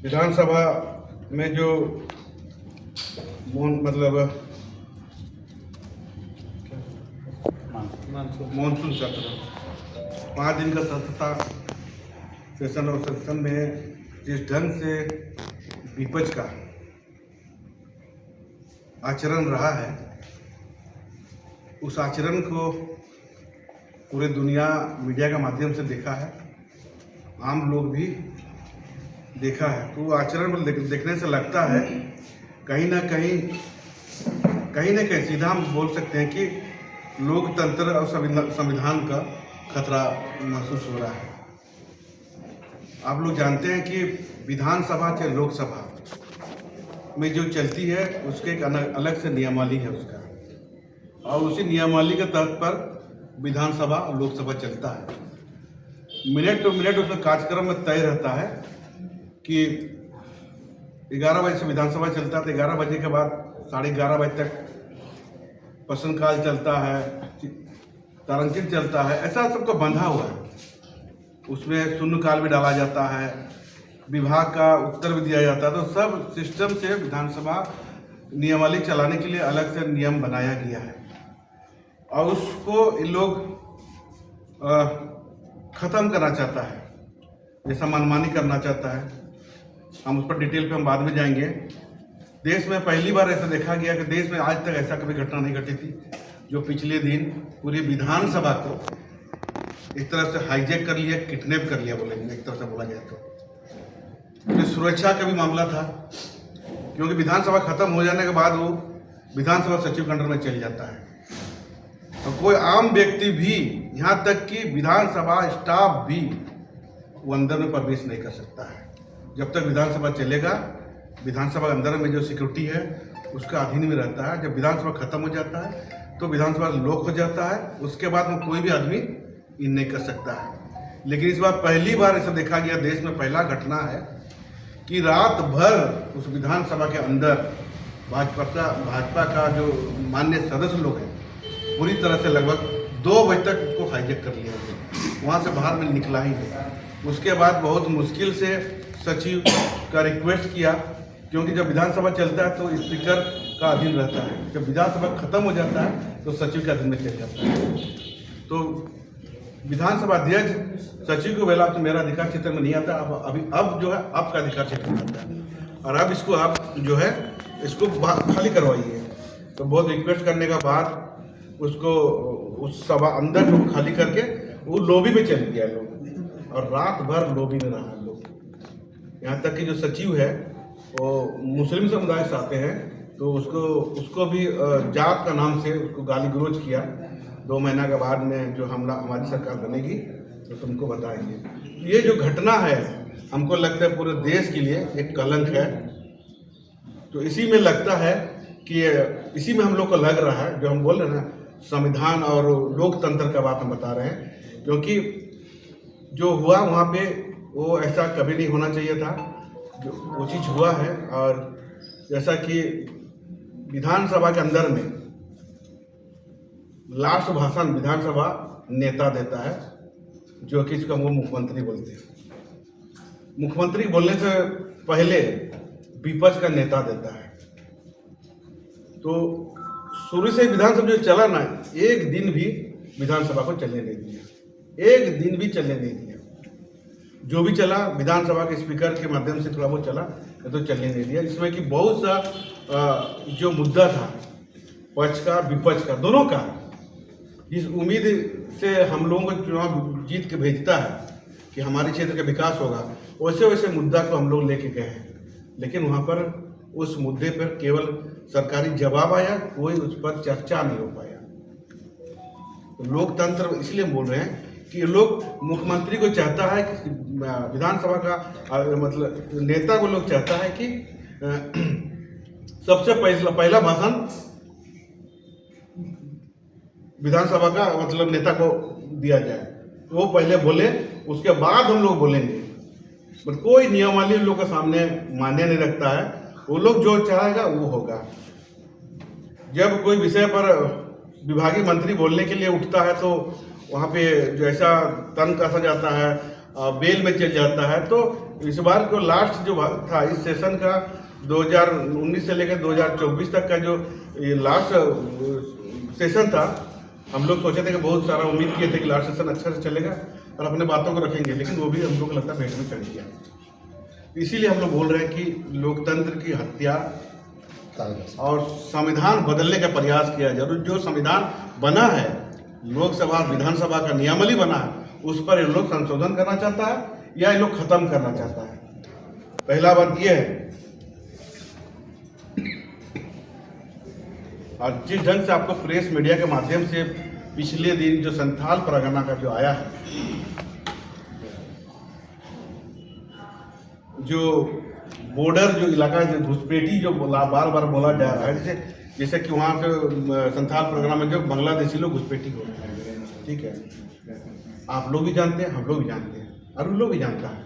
विधानसभा में जो मानसून सत्र 5 दिन का सत्र था सेशन, और सेशन में जिस ढंग से विपक्ष का आचरण रहा है, उस आचरण को पूरे दुनिया मीडिया के माध्यम से देखा है, आम लोग भी देखा है। तो आचरण को देखने से लगता है कहीं ना कहीं सीधा हम बोल सकते हैं कि लोकतंत्र और संविधान का खतरा महसूस हो रहा है। आप लोग जानते हैं कि विधानसभा चाहे लोकसभा में जो चलती है उसके एक अलग से नियमावली है उसका, और उसी नियमावली के तहत पर विधानसभा और लोकसभा चलता है। मिनट टू मिनट उसमें कार्यक्रम में तय रहता है कि 11 बजे से विधानसभा चलता है, तो 11 बजे के बाद 11:30 बजे तक प्रश्नकाल चलता है, तारांकित चलता है, ऐसा सबको बंधा हुआ है। उसमें शून्यकाल भी डाला जाता है, विभाग का उत्तर भी दिया जाता है। तो सब सिस्टम से विधानसभा नियमावली चलाने के लिए अलग से नियम बनाया गया है, और उसको इन लोग ख़त्म करना चाहता है, जैसा मनमानी करना चाहता है। हम उस पर डिटेल पे हम बाद में जाएंगे। देश में पहली बार ऐसा देखा गया कि देश में आज तक ऐसा कभी घटना नहीं घटी थी, जो पिछले दिन पूरी विधानसभा को एक तरह से हाईजैक कर लिया, किडनैप कर लिया, बोलेंगे एक तरह से बोला जाए तो सुरक्षा का भी मामला था, क्योंकि विधानसभा खत्म हो जाने के बाद वो विधानसभा सचिव के अंडर में चल जाता है, और कोई आम व्यक्ति भी, यहाँ तक कि विधानसभा स्टाफ भी वो अंदर में प्रवेश नहीं कर सकता है। जब तक विधानसभा चलेगा, विधानसभा के अंदर में जो सिक्योरिटी है उसका अधीन में रहता है। जब विधानसभा खत्म हो जाता है तो विधानसभा लॉक हो जाता है, उसके बाद में कोई भी आदमी इन नहीं कर सकता है। लेकिन इस बार पहली बार ऐसा देखा गया, देश में पहला घटना है कि रात भर उस विधानसभा के अंदर भाजपा का जो मान्य सदस्य लोग हैं, पूरी तरह से लगभग 2 बजे तक उसको हाईजैक कर लिया गया, वहाँ से बाहर में निकला ही नहीं। उसके बाद बहुत मुश्किल से सचिव का रिक्वेस्ट किया, क्योंकि जब विधानसभा चलता है तो स्पीकर का अधीन रहता है, जब विधानसभा खत्म हो जाता है तो सचिव के अधीन में चल जाता है। तो विधानसभा अध्यक्ष सचिव को बोला, तो मेरा अधिकार क्षेत्र में नहीं आता, अब जो है आपका अधिकार क्षेत्र में आता है, और अब इसको आप जो है इसको खाली करवाइए। तो बहुत रिक्वेस्ट करने के बाद उसको उस सभा अंदर को खाली करके वो लॉबी में चल गया लोग, और रात भर लॉबी में रहा लोग। यहाँ तक कि जो सचिव है वो मुस्लिम समुदाय से आते हैं, तो उसको भी जात का नाम से उसको गाली गलौज किया। 2 महीना के बाद में जो हमारी सरकार बनेगी तो तुमको बताएंगे। ये जो घटना है हमको लगता है पूरे देश के लिए एक कलंक है। तो इसी में लगता है कि इसी में हम लोग को लग रहा है, जो हम बोल रहे हैं ना, संविधान और लोकतंत्र का बात हम बता रहे हैं, क्योंकि जो हुआ वहाँ पे वो ऐसा कभी नहीं होना चाहिए था, जो वो चीज़ हुआ है। और जैसा कि विधानसभा के अंदर में लास्ट भाषण विधानसभा नेता देता है, जो कि इसका वो मुख्यमंत्री बोलते हैं। मुख्यमंत्री बोलने से पहले विपक्ष का नेता देता है। तो शुरू से विधानसभा जो चला ना, एक दिन भी विधानसभा को चलने नहीं दिया, एक दिन भी चलने नहीं दिया। जो भी चला विधानसभा के स्पीकर के माध्यम से थोड़ा बहुत चला, तो चलने नहीं दिया। जिसमें कि बहुत सा जो मुद्दा था पक्ष का विपक्ष का दोनों का, जिस उम्मीद से हम लोगों को चुनाव जीत के भेजता है कि हमारे क्षेत्र का विकास होगा, वैसे वैसे मुद्दा को हम लोग लेके गए हैं। लेकिन वहाँ पर उस मुद्दे पर केवल सरकारी जवाब आया, कोई उस पर चर्चा नहीं हो पाया। तो लोकतंत्र इसलिए बोल रहे हैं कि लोग मुख्यमंत्री को चाहता है कि विधानसभा का मतलब नेता को लोग चाहता है कि सबसे पहला भाषण विधानसभा का मतलब नेता को दिया जाए, वो पहले बोले, उसके बाद हम लोग बोलेंगे। बट कोई नियमावली लोग के सामने मान्य नहीं रखता है, वो लोग जो चाहेगा वो होगा। जब कोई विषय पर विभागीय मंत्री बोलने के लिए उठता है तो वहाँ पे जो ऐसा तन कसा जाता है, बेल में चल जाता है, तो इस बार को लास्ट जो था इस सेशन का 2019 से लेकर 2024 तक का जो ये लास्ट सेशन था, हम लोग सोचे थे कि बहुत सारा उम्मीद किए थे कि लास्ट सेशन अच्छा से चलेगा और अपने बातों को रखेंगे, लेकिन वो भी हम लोग को लगता है भेंट में चढ़ गया। इसीलिए हम लोग बोल रहे हैं कि लोकतंत्र की हत्या और संविधान बदलने का प्रयास किया जरूर। जो संविधान बना है, लोकसभा विधानसभा का नियमावली बना है, उस पर ये लोग संशोधन करना चाहता है या ये लोग खत्म करना चाहता है। पहला बात यह है, और जिस ढंग से आपको प्रेस मीडिया के माध्यम से पिछले दिन जो संथाल परगना का जो आया है, जो बॉर्डर जो इलाका है, घुसपैठी जो बार बार बोला जा रहा है, जैसे कि वहाँ पे संथाल परगना में जो बांग्लादेशी लोग घुसपैठी हो रहे हैं, ठीक है, आप लोग भी जानते हैं, हम लोग भी जानते हैं और उन लोग भी जानता है।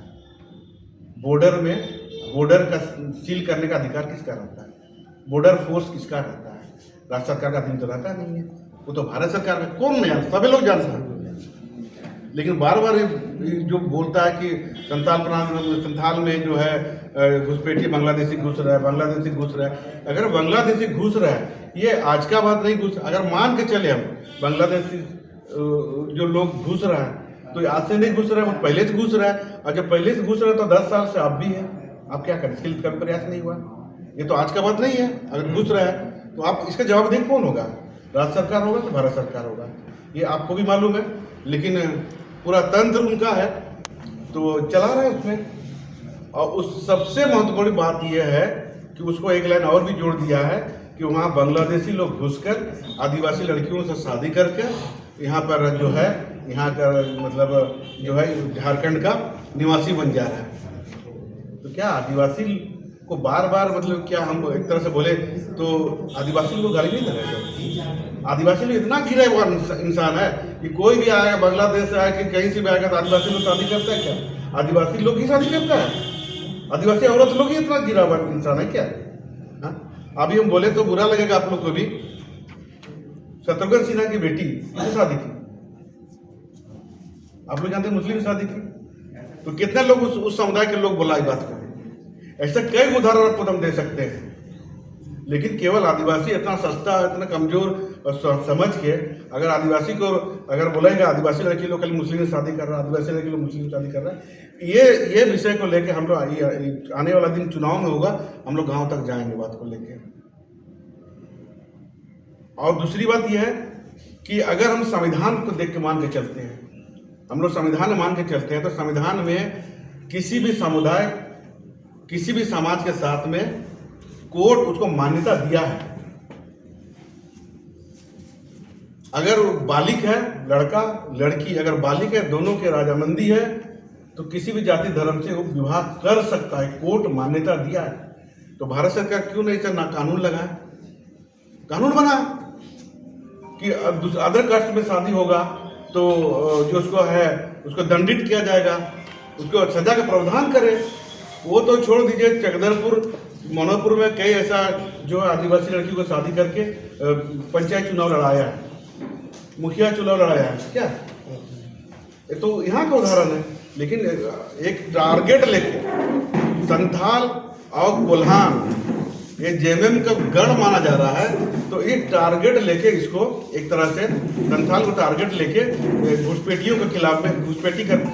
बॉर्डर में बॉर्डर का सील करने का अधिकार किसका रहता है? बॉर्डर फोर्स किसका रहता है? राज्य सरकार का अधीन तो रहता नहीं है, वो तो भारत सरकार का। कौन नहीं जानता? सभी लोग जानते हैं। लेकिन बार बार जो बोलता है कि संथाल में जो है घुसपैठी बांग्लादेशी घुस रहा है, बांग्लादेशी घुस रहा है। अगर बांग्लादेशी घुस रहा है, ये आज का बात नहीं घुस, अगर मान के चले हम बांग्लादेशी जो लोग घुस रहा है तो आज से नहीं घुस रहा है, वो पहले से घुस रहा है, और जब पहले से घुस रहा है तो 10 साल से अब भी है। आप क्या करें? इसके लिए कभी प्रयास नहीं हुआ। ये तो आज का बात नहीं है। अगर घुस रहा है तो आप इसका जवाबदेही कौन होगा? राज्य सरकार होगा तो भारत सरकार होगा, ये आपको भी मालूम है। लेकिन पूरा तंत्र उनका है तो चला रहा है उसमें। और उस सबसे महत्वपूर्ण बात यह है कि उसको एक लाइन और भी जोड़ दिया है कि वहाँ बांग्लादेशी लोग घुसकर आदिवासी लड़कियों से शादी करके यहाँ पर जो है, यहाँ का मतलब जो है झारखंड का निवासी बन जा रहा है। तो क्या आदिवासी को बार बार मतलब क्या हम एक तरह से बोले तो आदिवासी लोग गाली नहीं दे रहे? आदिवासी लोग इतना गिरा हुआ इंसान है कि कोई भी आएगा, बांग्लादेश से आया कि कहीं से भी आएगा तो आदिवासी लोग शादी करता है क्या? आदिवासी लोग ही शादी करता है? आदिवासी औरत लोग ही इतना गिरा हुआ इंसान है क्या? हाँ, अभी हम बोले तो बुरा लगेगा आप लोग को भी। शत्रुघ्न सिन्हा की बेटी किसने शादी की? आप लोग जानते हैं, मुस्लिम शादी की। तो कितने लोग उस समुदाय के लोग बोला बात करें? ऐसे कई उदाहरण आपको हम दे सकते हैं। लेकिन केवल आदिवासी इतना सस्ता, इतना कमजोर समझ के अगर आदिवासी को अगर बोलेंगे आदिवासी लड़की लोग कल मुस्लिम से शादी कर रहा है, आदिवासी लड़की लोग मुस्लिम शादी कर रहा है, ये विषय को लेके हम लोग आने वाला दिन चुनाव में होगा, हम लोग गांव तक जाएंगे बात को लेके। और दूसरी बात यह है कि अगर हम संविधान को देख के मान के चलते हैं, हम लोग संविधान मान के चलते हैं, तो संविधान में किसी भी समुदाय, किसी भी समाज के साथ में कोर्ट उसको मान्यता दिया है। अगर बालिक है, लड़का लड़की अगर बालिक है, दोनों के राजामंदी है, तो किसी भी जाति धर्म से वो विवाह कर सकता है, कोर्ट मान्यता दिया है। तो भारत सरकार क्यों नहीं करना कानून लगाए? कानून बना कि अदर कास्ट में शादी होगा तो जो उसको है उसको दंडित किया जाएगा, उसको सजा का प्रावधान करे। वो तो छोड़ दीजिए, चकदरपुर मनोपुर में कई ऐसा जो आदिवासी लड़की को शादी करके पंचायत चुनाव लड़ाया है, मुखिया चुनाव लड़ाया है। क्या ये तो यहाँ का उदाहरण है। लेकिन एक टारगेट लेके संथाल और कोल्हान ये जेएमएम का गढ़ माना जा रहा है, तो एक टारगेट लेके इसको एक तरह से संथाल को टारगेट लेके घुसपैठियों के खिलाफ में घुसपैठी कर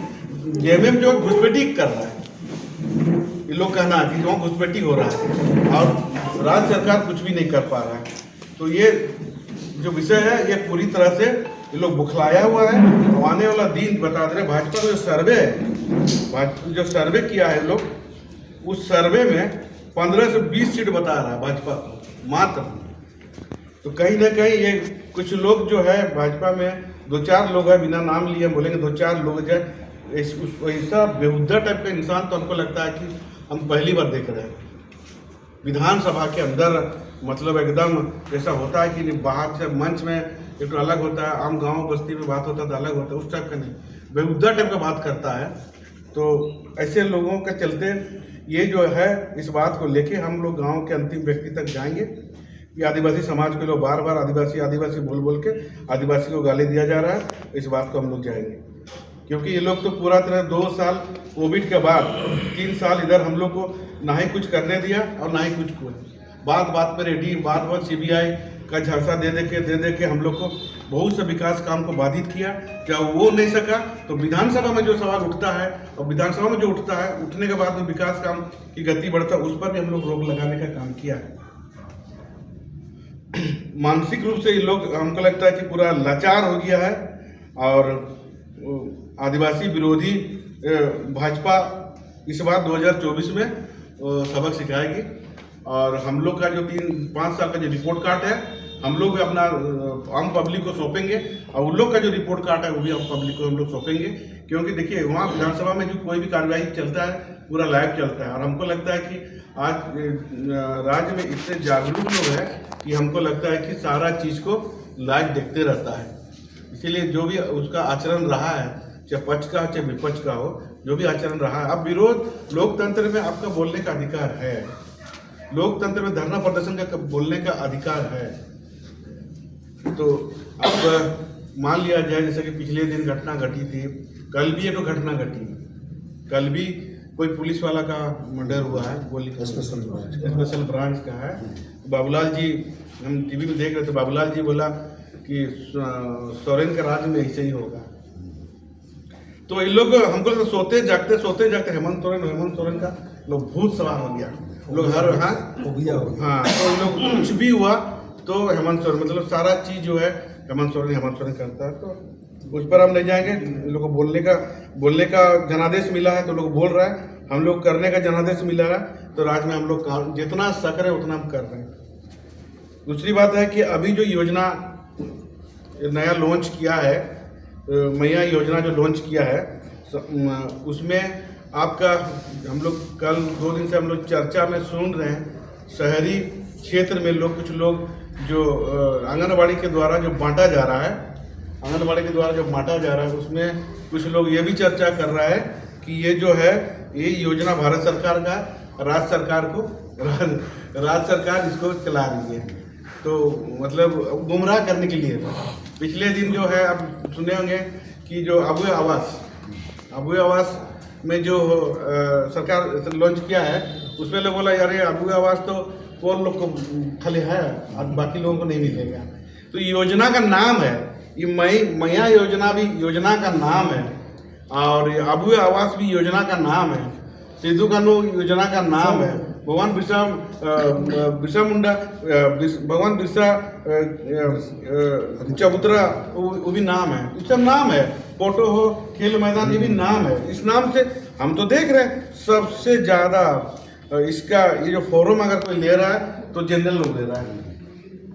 जेएमएम जो घुसपैठी कर रहा है, ये लोग कहना है कि वहाँ घुसपैठी हो रहा है और राज्य सरकार कुछ भी नहीं कर पा रहा है। तो ये जो विषय है ये पूरी तरह से ये लोग बुखलाया हुआ है। आने वाला दिन बता दे रहे, भाजपा का जो सर्वे है, जो सर्वे किया है लोग, उस सर्वे में 15 से 20 सीट बता रहा है भाजपा को मात्र। तो कहीं ना कहीं ये कुछ लोग जो है भाजपा में 2-4 लोग हैं, बिना नाम लिए बोलेंगे 2-4 लोग जो ऐसा बेहुदा टाइप का इंसान, तो हमको लगता है कि हम पहली बार देख रहे हैं विधानसभा के अंदर। मतलब एकदम जैसा होता है कि बाहर से मंच में एक अलग होता है, आम गांव बस्ती में बात होता है तो अलग होता है, उस टाइप का नहीं, बेहुदा टाइप का बात करता है। तो ऐसे लोगों के चलते ये जो है इस बात को लेके हम लोग गांव के अंतिम व्यक्ति तक जाएंगे कि आदिवासी समाज के लोग बार बार आदिवासी आदिवासी बोल बोल के आदिवासी को गाली दिया जा रहा है, इस बात को हम लोग जाएंगे। क्योंकि ये लोग तो पूरा तरह 2 साल कोविड के बाद 3 साल इधर हम लोग को ना ही कुछ करने दिया और ना ही कुछ बात बात पर रेडी, बात बात सीबीआई का झांसा दे के हम लोग को बहुत से विकास काम को बाधित किया। क्या वो नहीं सका तो विधानसभा में जो सवाल उठता है और विधानसभा में जो उठता है, उठने के बाद में विकास काम की गति बढ़ता है, उस पर भी हम लोग रोक लगाने का काम किया है। मानसिक रूप से ये लोग, हमको लगता है कि पूरा लाचार हो गया है और आदिवासी विरोधी भाजपा इस बार 2024 में सबक सिखाएगी और हम लोग का जो 3-5 साल का जो रिपोर्ट कार्ड है हम लोग अपना आम पब्लिक को सौंपेंगे और उन लोग का जो रिपोर्ट कार्ड है वो भी आम पब्लिक को हम लोग सौंपेंगे। क्योंकि देखिए वहाँ विधानसभा में जो कोई भी कार्यवाही चलता है पूरा लाइव चलता है और हमको लगता है कि आज राज्य में इतने जागरूक लोग हैं कि हमको लगता है कि सारा चीज़ को लाइव देखते रहता है। इसीलिए जो भी उसका आचरण रहा है, चाहे पक्ष का चाहे विपक्ष का हो, जो भी आचरण रहा है, अब विरोध लोकतंत्र में आपका बोलने का अधिकार है, लोकतंत्र में धरना प्रदर्शन का बोलने का अधिकार है। तो अब मान लिया जाए जैसे कि पिछले दिन घटना घटी थी, कल भी एक घटना घटी, कल भी कोई पुलिस वाला का मर्डर हुआ है, गोली स्पेशल ब्रांच का है। बाबूलाल जी, हम टीवी में देख रहे थे, बाबूलाल जी बोला कि सोरेन के राज में ऐसे ही होगा। तो इन लोग हमको तो सोते जागते हेमंत सोरेन का लोग भूत सवार हो गया, लोग हर हाँ तो लोग कुछ भी हुआ तो हेमंत सोरेन, मतलब सारा चीज जो है हेमंत सोरेन करता है। तो उस पर हम नहीं जाएंगे। लोगों को बोलने का जनादेश मिला है तो लोग बोल रहा है, हम लोग करने का जनादेश मिला है तो राज्य में हम लोग जितना सक रहे उतना हम कर रहे हैं। दूसरी बात है कि अभी जो योजना नया लॉन्च किया है, मैया योजना जो लॉन्च किया है, उसमें आपका हम लोग कल 2 दिन से हम लोग चर्चा में सुन रहे हैं, शहरी क्षेत्र में लोग कुछ लोग जो आंगनबाड़ी के द्वारा जो बांटा जा रहा है, उसमें कुछ लोग ये भी चर्चा कर रहा है कि ये जो है ये योजना भारत सरकार का, राज्य सरकार इसको चला रही है। तो मतलब गुमराह करने के लिए। पिछले दिन जो है आप सुने होंगे कि जो अबू आवास में जो सरकार लॉन्च किया है, उसमें लोग बोला यार ये अबू आवास तो कौन लोग को खाली है और बाकी लोगों को नहीं मिलेगा। तो योजना का नाम है ये मैया योजना, भी योजना का नाम है और अबू आवास भी योजना का नाम है, सिद्धू कानू योजना का नाम है, भगवान बिरसा चबूतरा वो भी नाम है, ये सब नाम है, फोटो हो, खेल मैदान, ये भी नाम है। इस नाम से हम तो देख रहे हैं सबसे ज़्यादा इसका ये जो फॉर्म अगर कोई ले रहा है तो जनरल लोग ले रहा है,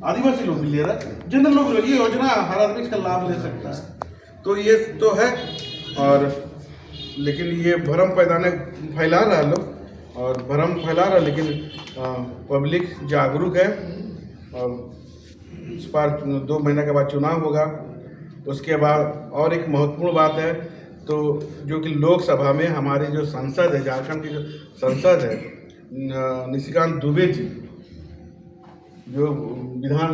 आदिवासी लोग भी ले रहा है, जनरल लोग, ये योजना हर आदमी इसका लाभ ले सकता है। तो ये तो है और लेकिन ये भ्रम फैला रहा है लोग और भ्रम फैला रहा है, लेकिन पब्लिक जागरूक है और इस बार 2 महीने के बाद चुनाव होगा। उसके बाद और एक महत्वपूर्ण बात है तो जो कि लोकसभा में हमारे जो सांसद है, झारखंड के जो सांसद है निशिकांत दुबे जी, जो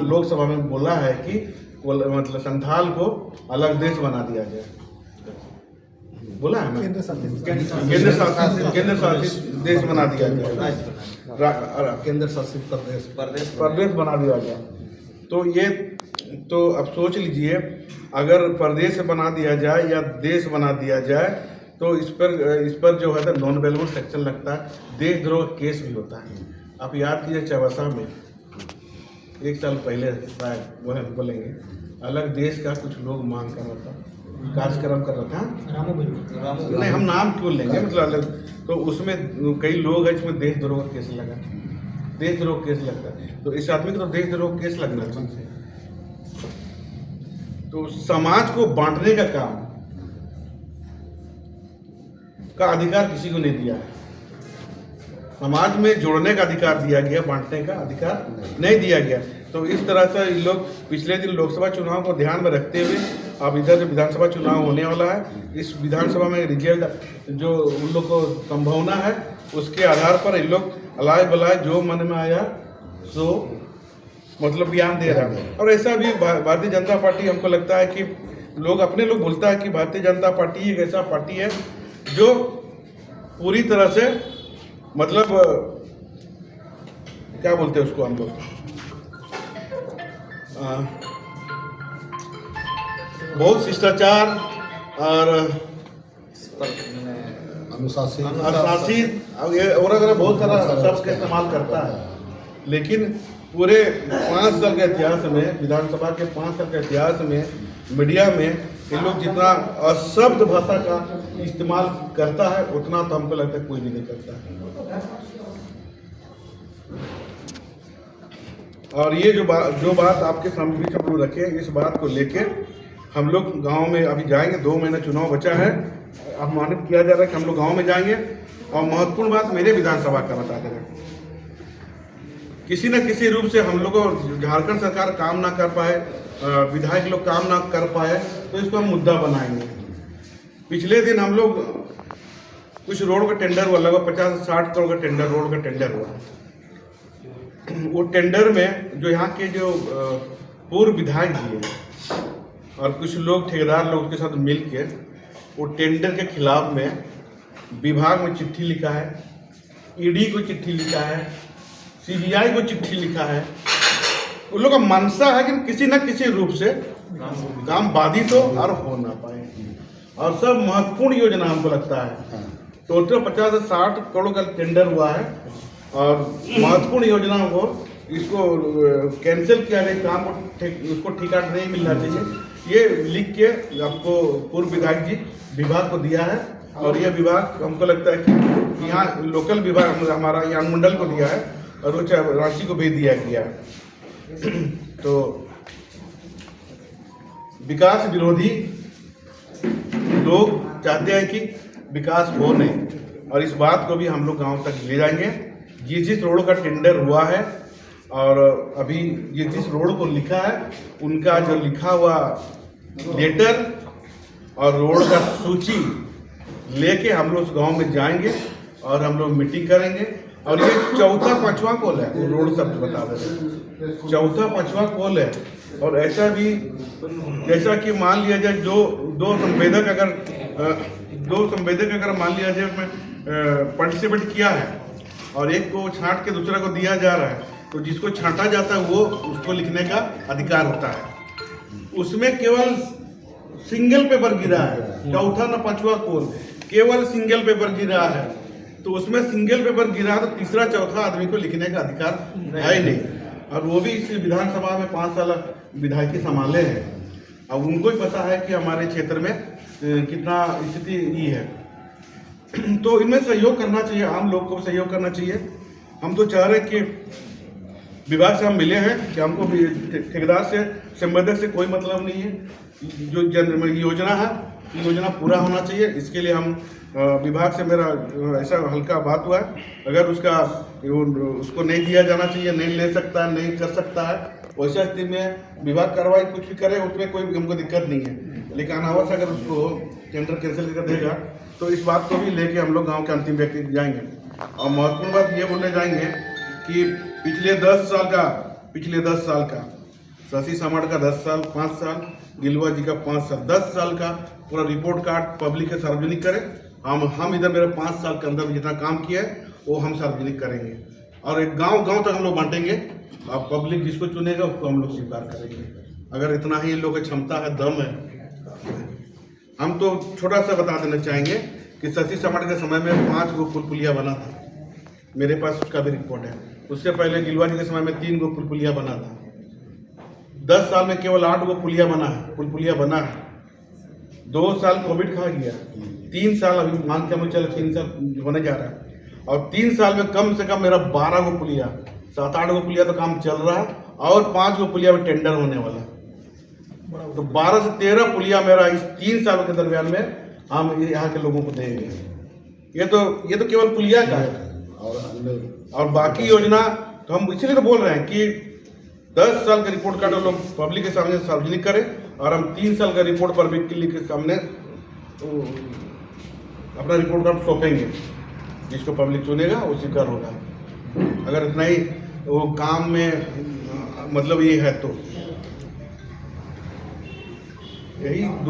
लोकसभा में बोला है कि मतलब संथाल को अलग देश बना दिया जाए, बोला है ना, केंद्र शासित देश बना दिया जाए, केंद्र शासित प्रदेश बना दिया जाए। तो ये तो अब सोच लीजिए, अगर प्रदेश बना दिया जाए या देश बना दिया जाए तो इस पर जो है नॉन अवेलेबल सेक्शन लगता है, देशद्रोह केस भी होता है। आप याद कीजिए चौबसा में 1 साल पहले शायद वो है बोलेंगे अलग देश का कुछ लोग मांग कर रहा था, कार्यक्रम कर रहा था, नहीं हम नाम क्यों लेंगे, मतलब अलग, तो उसमें कई लोग हैं जिसमें देशद्रोह केस लगा, देशद्रोह केस लगता है। तो इस आदमी को तो देशद्रोह केस लगना चाहिए। तो समाज को बांटने का काम का अधिकार किसी को नहीं दिया है, समाज में जोड़ने का अधिकार दिया गया, बांटने का अधिकार नहीं दिया गया। तो इस तरह से इन लोग पिछले दिन लोकसभा चुनाव को ध्यान में रखते हुए अब इधर जो विधानसभा चुनाव होने वाला है, इस विधानसभा में रिजल्ट जो उन लोग को संभावना है उसके आधार पर इन लोग अलाय बलाय जो मन में आया सो मतलब बयान दे रहा है। और ऐसा भी भारतीय जनता पार्टी हमको लगता है कि अपने लोग बोलता है कि भारतीय जनता पार्टी एक ऐसा पार्टी है जो पूरी तरह से मतलब क्या बोलते हैं उसको हम लोग बहुत शिष्टाचार और अनुशासित और अगर बहुत सारा शब्द का इस्तेमाल करता है, लेकिन पूरे 5 साल के इतिहास में, विधानसभा के 5 साल के इतिहास में, मीडिया में ये लोग जितना अशब्द भाषा का इस्तेमाल करता है उतना तो हमको लगता है कोई भी नहीं करता है। और ये जो बात आपके सामने बीच हम लोग रखे, इस बात को लेके हम लोग गांव में अभी जाएंगे। 2 महीने चुनाव बचा है, अनुमानित किया जा रहा है कि हम लोग गांव में जाएंगे। और महत्वपूर्ण बात मेरे विधानसभा का बता दे रहे, किसी न किसी रूप से हम लोग को झारखंड सरकार काम ना कर पाए, विधायक लोग काम ना कर पाए, तो इसको हम मुद्दा बनाएंगे। पिछले दिन हम लोग कुछ रोड का टेंडर हुआ, लगभग 50-60 करोड़ का टेंडर, रोड का टेंडर हुआ। वो टेंडर में जो यहाँ के जो पूर्व विधायक जी हैं और कुछ लोग ठेकेदार लोग के साथ मिल के वो टेंडर के खिलाफ में विभाग में चिट्ठी लिखा है, ईडी को चिट्ठी लिखा है, सीबीआई को चिट्ठी लिखा है। उन लोग का मनसा है कि किसी न किसी रूप से काम बाधित हो और हो ना पाए। और सब महत्वपूर्ण योजना हमको लगता है, टोटल 50 से 60 करोड़ का टेंडर हुआ है और महत्वपूर्ण योजना को इसको कैंसिल किया गया, काम को उसको ठेका नहीं मिलना चाहिए। ये लिख के आपको पूर्व विधायक जी विभाग को दिया है और ये विभाग हमको लगता है कि यहाँ लोकल विभाग हमारा यहाँ मंडल को दिया है और वो राशि को भेज दिया गया है। तो विकास विरोधी लोग चाहते हैं कि विकास हो नहीं, और इस बात को भी हम लोग गांव तक ले जाएंगे। जिस रोड का टेंडर हुआ है और अभी जिस रोड को लिखा है, उनका जो लिखा हुआ लेटर और रोड का सूची लेके हम लोग उस गांव में जाएंगे और हम लोग मीटिंग करेंगे। और ये 4-5वां कॉल है, वो रोड सब बता देते, 4-5वां कॉल है। और ऐसा भी जैसा कि मान लिया जाए जो दो संवेदक अगर मान लिया जाए पार्टिसिपेट किया है और एक को छांट के दूसरा को दिया जा रहा है, तो जिसको छांटा जाता है वो उसको लिखने का अधिकार होता है। उसमें केवल सिंगल पेपर गिरा है, 4 ना 5वां कॉल केवल सिंगल पेपर गिरा है। तो उसमें सिंगल पेपर गिरा तो तीसरा चौथा आदमी को लिखने का अधिकार है ही नहीं। और वो भी इस विधानसभा में 5 साल विधायकी संभाले हैं। अब उनको ही पता है कि हमारे क्षेत्र में कितना स्थिति ये है। तो इनमें सहयोग करना चाहिए, आम लोग को सहयोग करना चाहिए। हम तो चाह रहे हैं कि विभाग से हम मिले हैं कि हमको ठेकेदार से संवेदक से कोई मतलब नहीं है। जो योजना है योजना पूरा होना चाहिए, इसके लिए हम विभाग से मेरा ऐसा हल्का बात हुआ है। अगर उसको नहीं दिया जाना चाहिए, नहीं ले सकता है, नहीं कर सकता है, वैसा स्थिति में विभाग कार्रवाई कुछ भी करे उसमें कोई हमको दिक्कत नहीं है। लेकिन अनावश्यक अगर उसको टेंडर कैंसिल कर देगा तो इस बात को भी लेके हम लोग गांव के अंतिम व्यक्ति जाएंगे। और महत्वपूर्ण बात ये बोलने जाएंगे कि पिछले 10 साल का शशि समाट का 10 साल, 5 साल, गिलुआ जी का 5 साल, 10 साल का पूरा रिपोर्ट कार्ड पब्लिक के सार्वजनिक करें। हम इधर मेरे 5 साल के अंदर जितना काम किया है वो हम सार्वजनिक करेंगे और एक गांव तक हम लोग बांटेंगे। अब पब्लिक जिसको चुनेगा उसको हम लोग स्वीकार करेंगे। अगर इतना ही इन लोगों की क्षमता है, दम है। हम तो छोटा सा बता देना चाहेंगे कि शशि समाट के समय में 5 गो पुल पुलिया बना था, मेरे पास उसका भी रिपोर्ट है। उससे पहले गिलुआ जी के समय में 3 गो पुल पुलिया बना था। 10 साल में केवल 8 गो पुल पुलिया बना है। 2 साल कोविड खा गया, 3 साल अभी मान के हम चले 3 साल होने जा रहा है। और 3 साल में कम से कम मेरा 12 गो पुलिया, 7-8 गो पुलिया तो काम चल रहा है और 5 गो पुलिया में टेंडर होने वाला। तो 12 से 13 पुलिया मेरा इस 3 साल के दरमियान में हम यहाँ के लोगों को देंगे। ये तो केवल पुलिया का है। और बाकी योजना तो हम इसलिए तो बोल रहे हैं कि 10 साल का रिपोर्ट कार्ड लोग पब्लिक के सामने सार्वजनिक करें और हम 3 साल का रिपोर्ट पब्लिक के सामने तो अपना रिपोर्ट कार्ड सौंपेंगे। जिसको पब्लिक चुनेगा वो स्वीकार होगा। अगर इतना ही वो काम में मतलब ये है तो यही दो